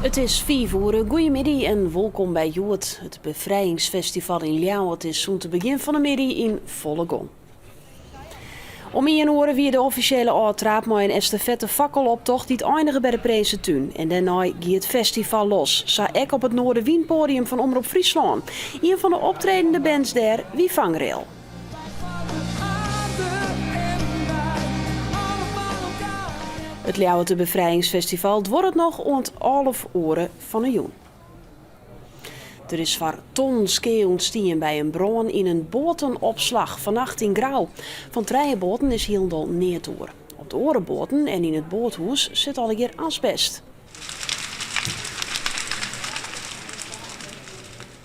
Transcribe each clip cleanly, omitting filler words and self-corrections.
Het is 5 uur. Goedemiddag en welkom bij Joet. Het bevrijdingsfestival in Ljouwert is zo'n te begin van de middag in volle gang. Om 1 uur weer de officiële uittraap met een estafette fakkeloptocht die het eindigen bij de Prinsentuin. En daarna gaat het festival los. Zo ook op het Noorderwienpodium van Omroep Friesland. Een van de optredende bands daar, Wie Vangrail. Het Ljouwerter Bevrijdingsfestival wordt het nog rond 11 uur van een joen. Er is voor ton skee ontstien bij een bron in een botenopslag vannacht in Grauw. Van 3 boten is heel neertoer. Op de orenboten en in het boothuis zit al een keer asbest.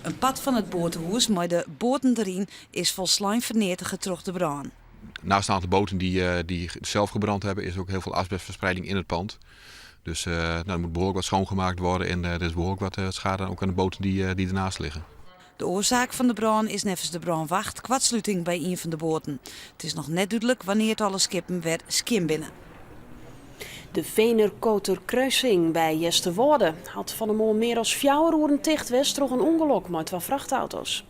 Een pad van het botenhuis met de boten erin is volslijn vernietigd terug de brand. Naast een aantal boten die zelf gebrand hebben, is ook heel veel asbestverspreiding in het pand. Dus er moet behoorlijk wat schoongemaakt worden en er is behoorlijk wat schade ook aan de boten die ernaast liggen. De oorzaak van de brand is nevens de brandwacht kwartsluiting bij een van de boten. Het is nog net duidelijk wanneer het alle skippen werd skim binnen. De Venerkoter Kruising bij Jesterwoorde had van de morgen meer dan 4 uur dicht west door een ongeluk met 2 vrachtauto's.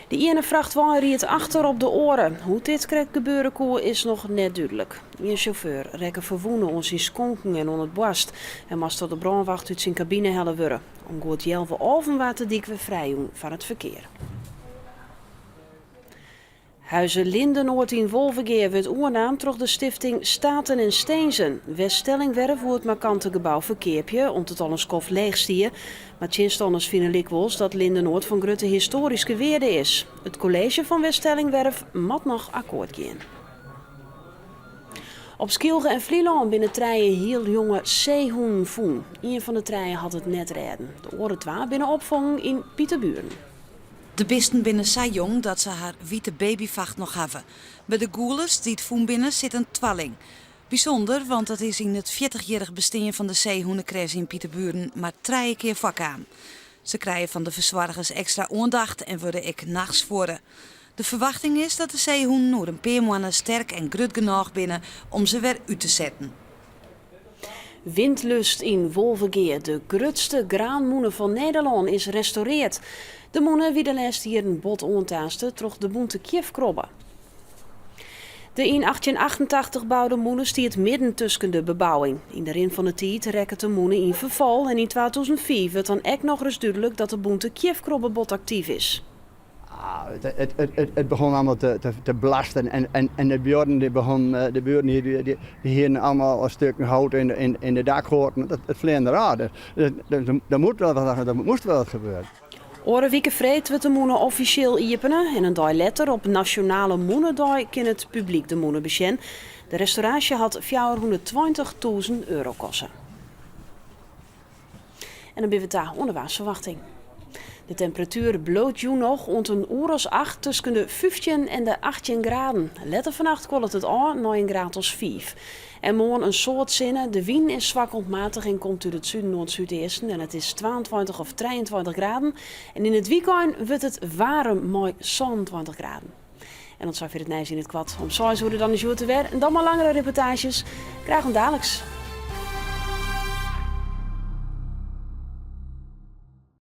De ene vrachtwagen riet achter op de oren. Hoe dit kreeg gebeuren kon is nog net duidelijk. Een chauffeur rekken verwoenen ons in skonken en on het borst. En moest tot de brandwacht uit zijn cabine hellen worden. Om goed jelven overwater dik weer vrij van het verkeer. Huizen Lindenoord in Wolvergeer werd oernaam door de stichting Staten en Steensen. Weststellingwerf voor het markante gebouw verkeerpje, om het al een skof leegstien. Maar tjinstanders vinden likwijls dat Lindenoord van Grutte historisch geweerde is. Het college van Weststellingwerf moet nog akkoord gaan. Op Skilge en Vlieland binnen treien heel jonge zeehoen voen. Een van de treien had het net redden. De oren 2 binnen opvang in Pieterburen. De bisten binnen zo jong dat ze haar witte babyvacht nog hebben. Bij de goelers die het voen binnen zit een twalling. Bijzonder, want dat is in het 40-jarig bestaan van de zeehoenencrash in Pieterburen maar 3 keer vak aan. Ze krijgen van de verzorgers extra aandacht en worden ik nachts voeren. De verwachting is dat de zeehoen nog een paar maanden sterk en grut genoeg binnen om ze weer uit te zetten. Windlust in Wolvergeer, de grootste graanmoene van Nederland, is restaureerd. De moene wie de laatste hier een bot ontaaste troch de boente Kjefkrobbe. De in 1888 bouwde moene stiert midden tussen de bebouwing. In de rin van de tijd rekken de moene in verval en in 2004 werd dan ook nog eens duidelijk dat de boente Kjefkrobbe bot actief is. Het begon allemaal te blasten en de buren de buren hier die hier allemaal een stuk hout in de dakgoten. Het vleende raar. Er moest wel wat gebeuren. Ore weken vreed werd de moene officieel iepenen en een dag later op Nationale Moenendag kan het publiek de moene besjen. De restauratie had 420.000 euro kosten. En dan ben we daar onderwaarsverwachting. De temperatuur bloot je nog rond een uur als 8 tussen de 15 en de 18 graden. Later vannacht kwam het aan naar een graad als 5. En morgen een soort zinnen. De wind is zwak ontmatig en komt uit het zuiden, noord-zuidoosten. En het is 22 of 23 graden. En in het weekend wordt het warm met 27 graden. En dat zou weer het nieuws in het kwad. Om 6 uur dan is het weer. En dan maar langere reportages. Graag een dadelijks.